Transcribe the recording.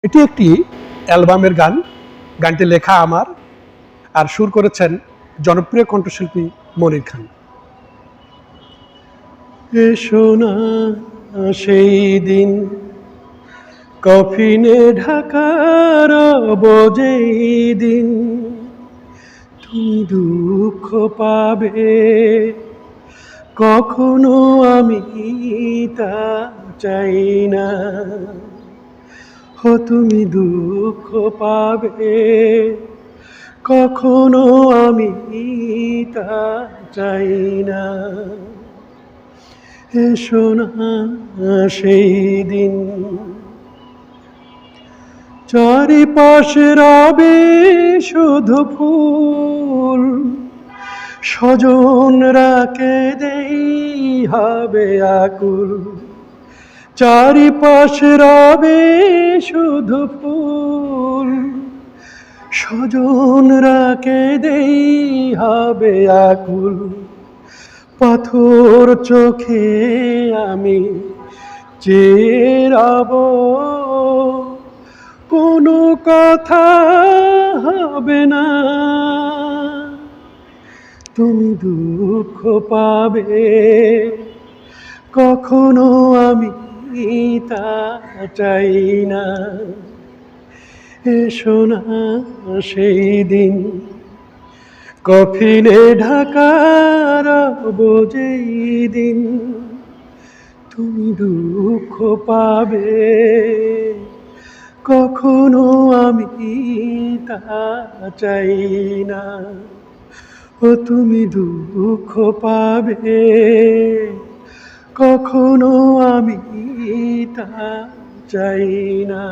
এটি একটি অ্যালবামের গান। গানটি লেখা আমার, আর সুর করেছেন জনপ্রিয় কণ্ঠশিল্পী মনির খান। এসো না সেই দিন, কফিনে ঢাকা রব যেই দিন, তুমি দুঃখ পাবে, কখনো আমি তা চাই না। তুমি দুঃখ পাবে, কখনো আমি তা চাই না। এসো না সেই দিন, চারিপাশে রবে শুধু ফুল, স্বজনরা কেঁদেই হবে আকুল। চারিপাশে রবে শুধু ফুল, স্বজনরা কেঁদেই হবে আকুল। পাথর চোখে আমি চেয়ে রব, কোনো কথা হবে না। তুমি দুঃখ পাবে, কখনো আমি তা চাই না। এসো না সেই দিন, কফিনে ঢাকা রব যেই দিন, তুমি দুঃখ পাবে, কখনো আমি তা চাই না। তুমি দুঃখ পাবে, কখনো আমি তা চাই না।